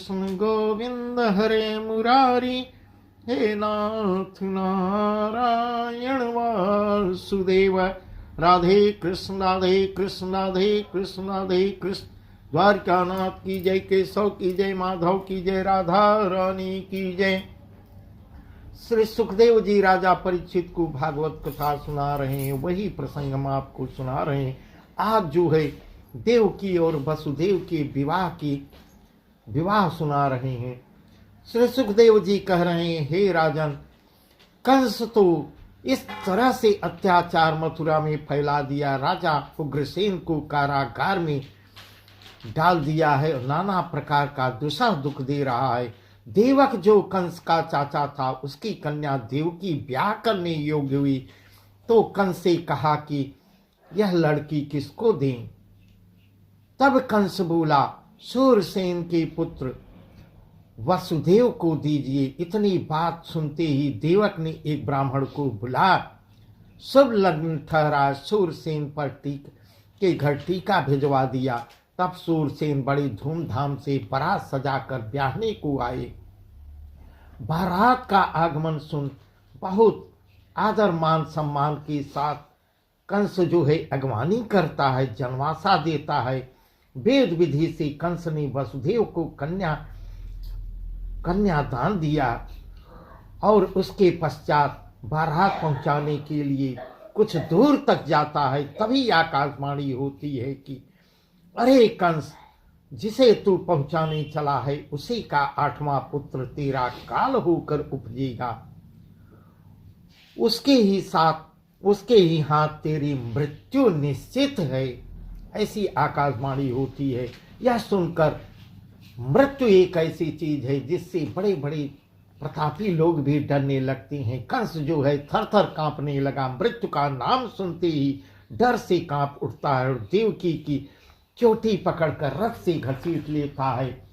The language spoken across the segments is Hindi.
कृष्ण गोविंद हरे मुरारी, हे नाथ नारायण वासुदेव। राधे कृष्ण राधे कृष्ण राधे कृष्ण राधे कृष्ण। द्वारकानाथ की जय, केशव की जय, माधव की जय, राधा रानी की जय। श्री सुखदेव जी राजा परीक्षित को भागवत कथा सुना रहे हैं, वही प्रसंग हम आपको सुना रहे हैं। आज जो है देवकी और वसुदेव के विवाह सुना रहे हैं। श्री सुखदेव जी कह रहे हैं, हे राजन, कंस तो इस तरह से अत्याचार मथुरा में फैला दिया, राजा उग्रसेन को कारागार में डाल दिया है, नाना प्रकार का दुसह दुख दे रहा है। देवक जो कंस का चाचा था, उसकी कन्या देवकी ब्याह करने योग्य हुई, तो कंस से कहा कि यह लड़की किसको दें। तब कंस बोला, शूरसेन के पुत्र वसुदेव को दीजिए। इतनी बात सुनते ही देवक ने एक ब्राह्मण को बुला शुभ लग्न ठहरा, शूरसेन पर के घर टीका भिजवा दिया। तब शूरसेन बड़ी धूमधाम से बारात सजाकर ब्याहने को आए। बारात का आगमन सुन बहुत आदर मान सम्मान के साथ कंस जो है अगवानी करता है, जनवासा देता है। वेद विधि से कंस ने वसुदेव को कन्यादान दिया और उसके पश्चात बारात पहुंचाने के लिए कुछ दूर तक जाता है। तभी आकाशवाणी होती है कि अरे कंस, जिसे तू पहुंचाने चला है उसी का 8वां पुत्र तेरा काल होकर उपजेगा, उसके ही हाथ तेरी मृत्यु निश्चित है। ऐसी आकाशवाणी होती है। यह सुनकर मृत्यु एक ऐसी चीज है जिससे बड़े बड़े प्रतापी लोग भी डरने लगते हैं। कंस जो है थर थर कांपने लगा, मृत्यु का नाम सुनते ही डर से कांप उठता है और देवकी की चोटी पकड़कर रथ से घसीट लेता है,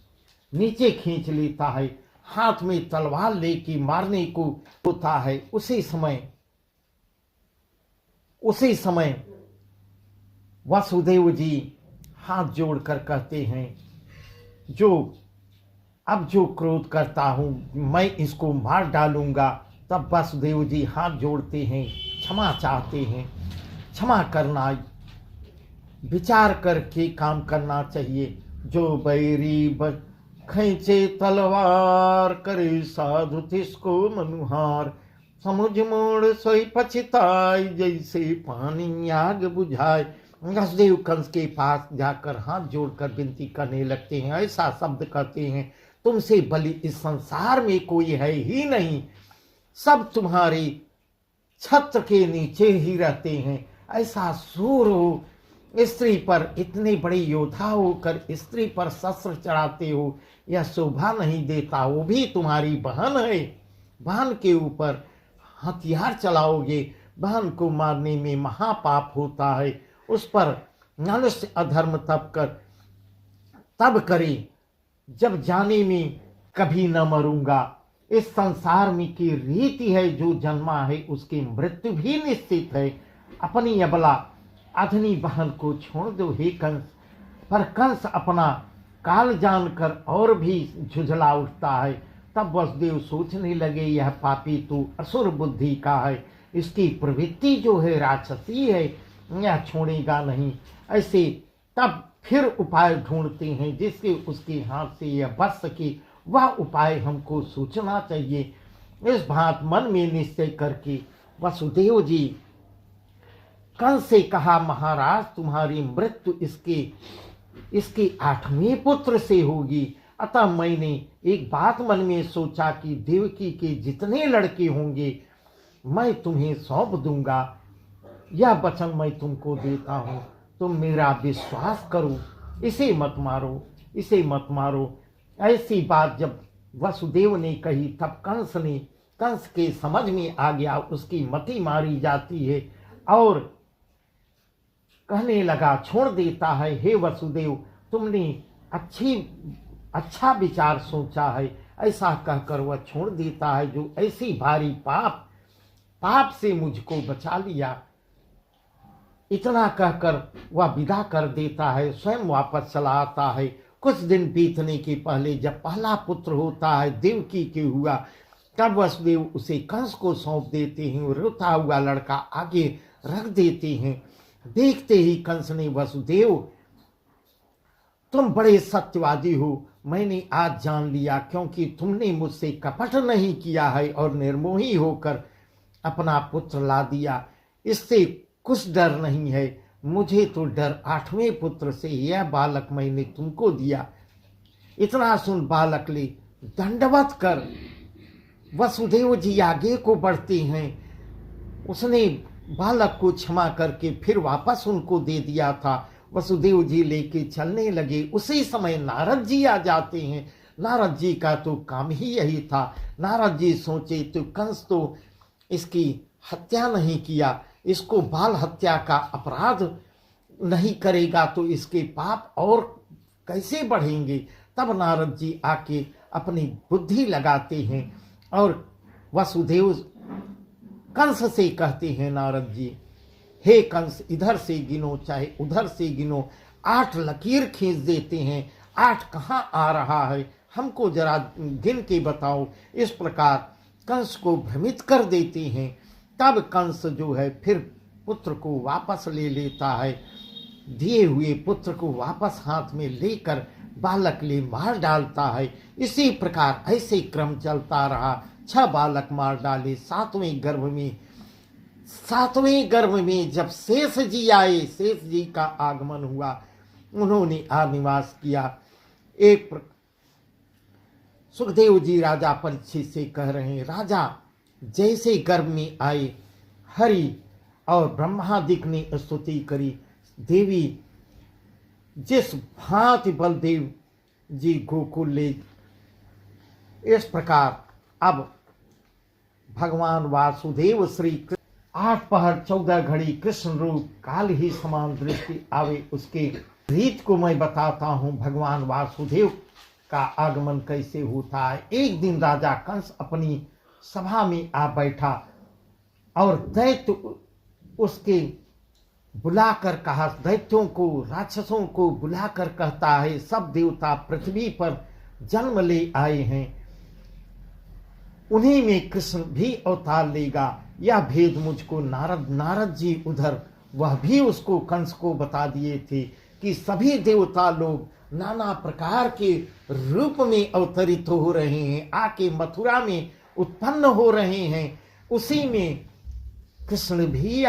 नीचे खींच लेता है, हाथ में तलवार लेके मारने को होता है। उसी समय वसुदेव जी हाथ जोड़कर कहते हैं, अब जो क्रोध करता हूं मैं इसको मार डालूंगा। तब वसुदेव जी हाथ जोड़ते हैं, क्षमा चाहते हैं। क्षमा करना, विचार करके काम करना चाहिए। जो बैरी खींचे तलवार, करे साधु तिसको मनुहार, समुझ मोड़ सोई पछताई, जैसे पानी आग बुझाए। वसुदेव कंस के पास जाकर हाथ जोड़कर विनती करने लगते हैं, ऐसा शब्द कहते हैं, तुमसे बलि इस संसार में कोई है ही नहीं, सब तुम्हारे छत्र के नीचे ही रहते हैं। ऐसा सूर हो, स्त्री पर इतने बड़े योद्धा होकर स्त्री पर शस्त्र चढ़ाते हो, यह शोभा नहीं देता। वो भी तुम्हारी बहन है, बहन के ऊपर हथियार चलाओगे, बहन को मारने में महापाप होता है। उस पर मनुष्य अधर्म तब करे जब जाने में कभी न मरूंगा। इस संसार में की रीति है, जो जन्मा है उसकी मृत्यु भी निश्चित है। अपनी अबला अधनी बहन को छोड़ दो हे कंस। पर कंस अपना काल जानकर और भी झुझला उठता है। तब वसुदेव सोचने लगे, यह पापी तो असुर बुद्धि का है, इसकी प्रवृत्ति जो है राक्षसी है, यह छोड़ेगा नहीं। ऐसे तब फिर उपाय ढूंढते हैं जिससे उसके हाथ से यह बच सके। वह उपाय हमको सोचना चाहिए। इस बात मन में निश्चय करके वसुदेव जी कंस से कहा, महाराज तुम्हारी मृत्यु इसके 8वें पुत्र से होगी। अतः मैंने एक बात मन में सोचा कि देवकी के जितने लड़के होंगे मैं तुम्हें सौंप दूंगा। यह वचन मैं तुमको देता हूं, तुम मेरा विश्वास करो, इसे मत मारो। ऐसी बात जब वसुदेव ने कही तब कंस के समझ में आ गया, उसकी मति मारी जाती है और कहने लगा, छोड़ देता है। हे वसुदेव, तुमने अच्छा विचार सोचा है। ऐसा कहकर वह छोड़ देता है, जो ऐसी भारी पाप से मुझको बचा लिया। इतना कहकर वह विदा कर देता है, स्वयं वापस चला आता है कुछ दिन बीतने के पहले जब पहला पुत्र होता है देवकी के हुआ, तब वसुदेव उसे कंस को सौंप देते हैं। रोता हुआ लड़का आगे रख देते हैं। देखते ही कंस ने, वसुदेव तुम बड़े सत्यवादी हो, मैंने आज जान लिया, क्योंकि तुमने मुझसे कपट नहीं किया है और निर्मोही होकर अपना पुत्र ला दिया। इससे कुछ डर नहीं है, मुझे तो डर 8वें पुत्र से, यह बालक मैंने तुमको दिया। इतना सुन बालक ले दंडवत कर वसुदेव जी आगे को बढ़ते हैं। उसने बालक को क्षमा करके फिर वापस उनको दे दिया था। वसुदेव जी लेके चलने लगे, उसी समय नारद जी आ जाते हैं। नारद जी का तो काम ही यही था। नारद जी सोचे तो कंस तो इसकी हत्या नहीं किया, इसको बाल हत्या का अपराध नहीं करेगा तो इसके पाप और कैसे बढ़ेंगे। तब नारद जी आके अपनी बुद्धि लगाते हैं और वसुदेव कंस से कहते हैं, नारद जी, हे कंस, इधर से गिनो चाहे उधर से गिनो, 8 लकीर खींच देते हैं, 8 कहाँ आ रहा है, हमको जरा गिन के बताओ। इस प्रकार कंस को भ्रमित कर देते हैं। तब कंस जो है फिर पुत्र को वापस ले लेता है। दिए हुए पुत्र को वापस हाथ में लेकर बालक ले मार डालता है। इसी प्रकार ऐसे क्रम चलता रहा। 6 बालक मार डाले। 7वें गर्भ में जब शेष जी आए, शेष जी का आगमन हुआ, उन्होंने निवास किया। सुखदेव जी राजा परीक्षित से कह रहे हैं, राजा जैसे गर्भ में आए, हरि और ब्रह्मादिक ने स्तुति करी। देवी जिस भांति बलदेव जी गोकुल ले, इस प्रकार अब भगवान वासुदेव श्री 8 पहर 14 घड़ी कृष्ण रूप काल ही समान दृष्टि आवे, उसके रीत को मैं बताता हूँ। भगवान वासुदेव का आगमन कैसे होता है। एक दिन राजा कंस अपनी सभा में आ बैठा और दैत्य उसके बुलाकर कहा, दैत्यों को, राक्षसों को बुलाकर कहता है, सब देवता पृथ्वी पर जन्म ले आए हैं, उन्हीं में कृष्ण भी अवतार लेगा। यह भेद मुझको नारद जी उधर वह भी उसको कंस को बता दिए थे कि सभी देवता लोग नाना प्रकार के रूप में अवतरित हो रहे हैं, आके मथुरा में उत्पन्न हो रहे हैं। उसी में कृष्ण भी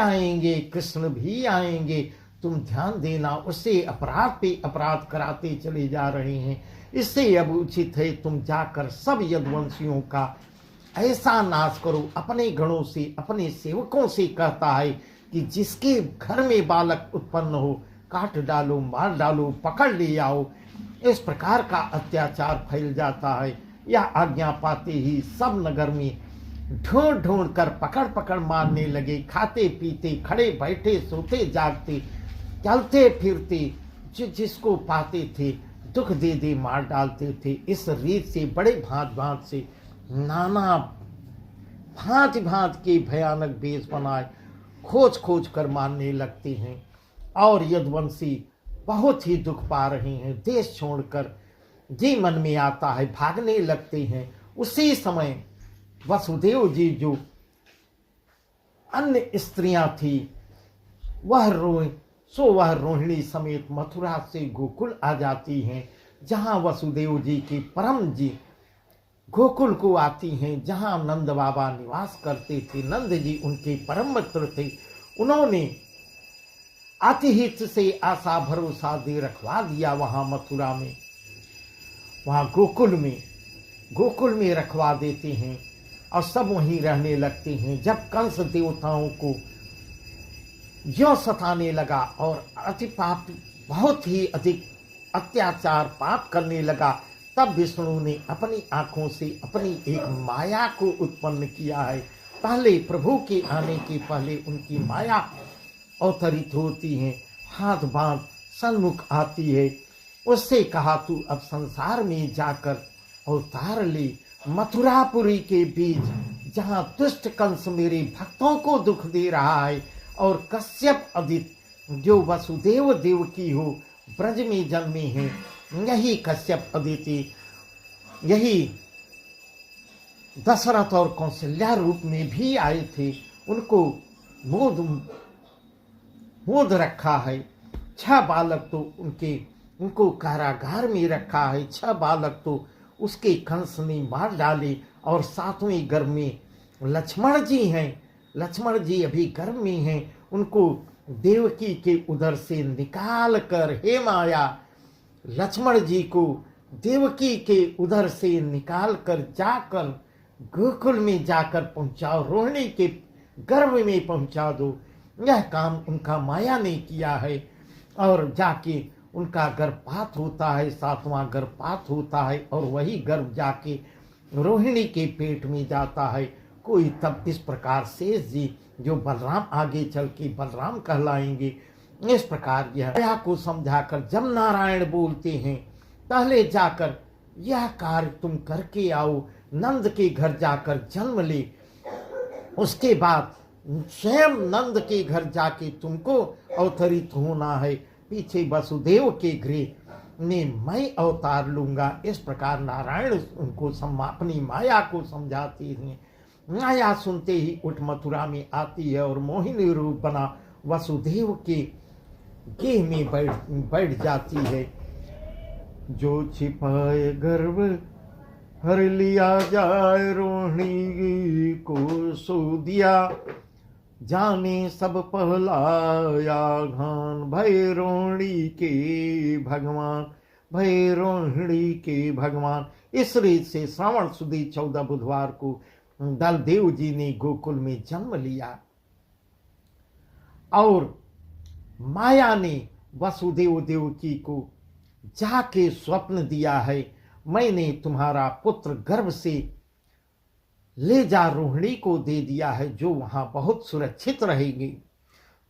आएंगे। तुम ध्यान देना, उससे अपराध पे अपराध कराते चले जा रहे हैं। इससे अब उचित है तुम जाकर सब यदुवंशियों का ऐसा नाश करो। अपने गणों से, अपने सेवकों से कहता है कि जिसके घर में बालक उत्पन्न हो, काट डालो, मार डालो, पकड़ ले आओ। इस प्रकार का अत्याचार फैल जाता है। यह आज्ञा पाते ही सब नगर में ढूंढ कर पकड़ मारने लगे। खाते पीते, खड़े बैठे, सोते जागते, चलते फिरते, जिसको पाते थे दुख दे दे मार डालते थे। इस रीत से बड़े भांत से नाना भांत के भयानक वेश बनाए खोज कर मारने लगते हैं। और यदुवंशी बहुत ही दुख पा रहे हैं। देश छोड़कर जी मन में आता है, भागने लगते हैं। उसी समय वसुदेव जी जो अन्य स्त्रियां थी वह रोहिणी समेत मथुरा से गोकुल आ जाती हैं, जहां वसुदेव जी के परम जी गोकुल को आती हैं, जहां नंद बाबा निवास करते थे। नंद जी उनके परम मित्र थे। उन्होंने अतिहित से आशा भरोसा दे रखवा दिया वहां मथुरा में, वहां गोकुल में रखवा देते हैं और सब वहीं रहने लगते हैं। जब कंस देवताओं को यो सताने लगा और अति पाप, बहुत ही अधिक अत्याचार पाप करने लगा, तब विष्णु ने अपनी आंखों से अपनी एक माया को उत्पन्न किया है। पहले प्रभु के आने के पहले उनकी माया अवतरित होती है, हाथ बांध सन्मुख आती है। उससे कहा, तू अब संसार में जाकर अवतार ले, मथुरापुरी के बीच जहाँ दुष्ट कंस मेरे भक्तों को दुख दे रहा है और कश्यप अदित जो वसुदेव देव की हो ब्रज में जन्मे हैं, यही कश्यप अदिति, यही दशरथ और कौशल्या रूप में भी आए थे, उनको मोद मोद रखा है। 6 बालक तो उनको कारागार में रखा है, 6 बालक तो उसके कंस ने मार डाले। और 7वें गर्भ में लक्ष्मण जी हैं, लक्ष्मण जी अभी गर्भ में हैं, उनको देवकी के उदर से निकाल कर, हे माया, लक्ष्मण जी को देवकी के उदर से निकाल कर जाकर गोकुल में जाकर पहुंचाओ, रोहिणी के गर्भ में पहुंचा दो। यह काम उनका माया ने किया है। और जाके उनका गर्भपात होता है, 7वां गर्भपात होता है, और वही गर्भ जाके रोहिणी के पेट में जाता है। कोई तब इस प्रकार शेष जी, जो बलराम आगे चल के बलराम कहलाएंगे, इस प्रकार यह माया को समझाकर जब नारायण बोलते हैं, पहले जाकर यह कार्य तुम करके आओ, नंद के घर जाकर जन्म ले, उसके बाद स्वयं नंद के घर जाके तुमको अवतरित होना है। पीछे वसुदेव के गृह में मैं अवतार लूंगा। इस प्रकार नारायण उनको अपनी माया को समझाते हैं। माया सुनते ही उठ मथुरा में आती है और मोहिनी रूप बना वसुदेव के गेह में बैठ जाती है। जो छिपाए गर्भ हर लिया जाए, रोहिणी को सो दिया जाने सब पहलाया घान। भय रोहिणी के भगवान, भय रोहिणी के भगवान। इस रीत से श्रावण सुदी 14 बुधवार को बलदेव जी ने गोकुल में जन्म लिया और माया ने वसुदेव देवकी को जाके स्वप्न दिया है, मैंने तुम्हारा पुत्र गर्भ से ले जा रोहिणी को दे दिया है, जो वहां बहुत सुरक्षित रहेगी,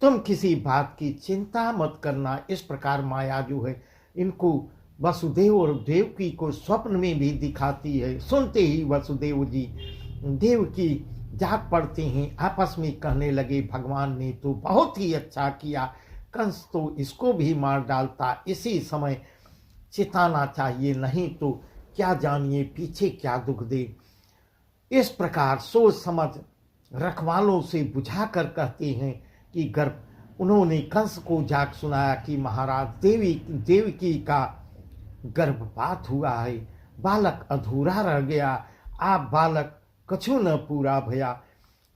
तुम किसी बात की चिंता मत करना। इस प्रकार माया जो है इनको वसुदेव और देवकी को स्वप्न में भी दिखाती है। सुनते ही वसुदेव जी देवकी जाग पड़ते हैं, आपस में कहने लगे, भगवान ने तो बहुत ही अच्छा किया, कंस तो इसको भी मार डालता, इसी समय चिताना चाहिए, नहीं तो क्या जानिए पीछे क्या दुख दे। इस प्रकार सोच समझ रखवालों से बुझा कर कहते हैं कि गर्भ उन्होंने कंस को जाग सुनाया कि महाराज देवकी का गर्भपात हुआ है, बालक अधूरा रह गया, आप बालक कछु न पूरा भया।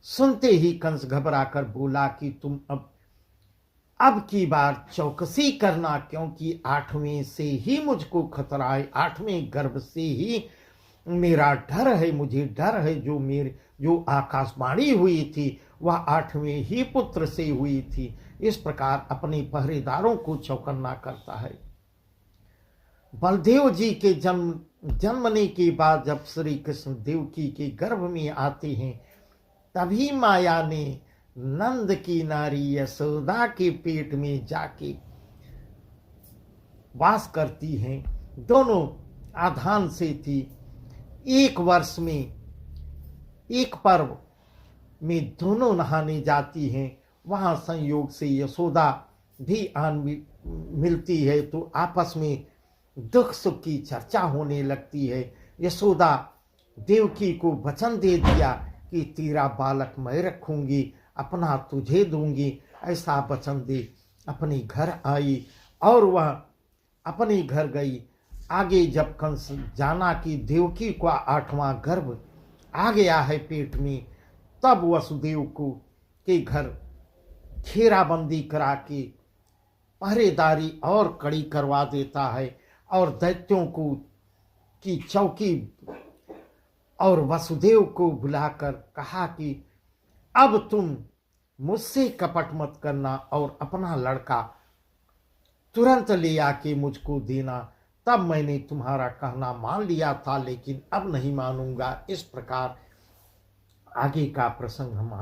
सुनते ही कंस घबरा कर बोला कि तुम अब की बार चौकसी करना, क्योंकि 8वें से ही मुझको खतरा है, 8वें गर्भ से ही मेरा डर है, मुझे डर है। जो आकाशवाणी हुई थी वह 8वें ही पुत्र से हुई थी। इस प्रकार अपने पहरेदारों को चौकन्ना करता है। बलदेव जी के जन्मने के बाद जब श्री कृष्ण देवकी के गर्भ में आते हैं, तभी माया ने नंद की नारी यशोदा के पेट में जाके वास करती हैं। दोनों आधान से थी। एक वर्ष में एक पर्व में दोनों नहाने जाती हैं। वहां संयोग से यशोदा भी आन मिलती है, तो आपस में दुख सुख की चर्चा होने लगती है। यशोदा देवकी को वचन दे दिया कि तेरा बालक मैं रखूंगी, अपना तुझे दूंगी, ऐसा वचन दे अपने घर आई और वह अपने घर गई। आगे जब कंस जाना कि देवकी का 8वां गर्भ आ गया है पेट में, तब वसुदेव को के घर घेराबंदी करा के पहरेदारी और कड़ी करवा देता है और दैत्यों को की चौकी और वसुदेव को बुलाकर कहा कि अब तुम मुझसे कपट मत करना और अपना लड़का तुरंत ले आके मुझको देना। तब मैंने तुम्हारा कहना मान लिया था, लेकिन अब नहीं मानूंगा। इस प्रकार आगे का प्रसंग हम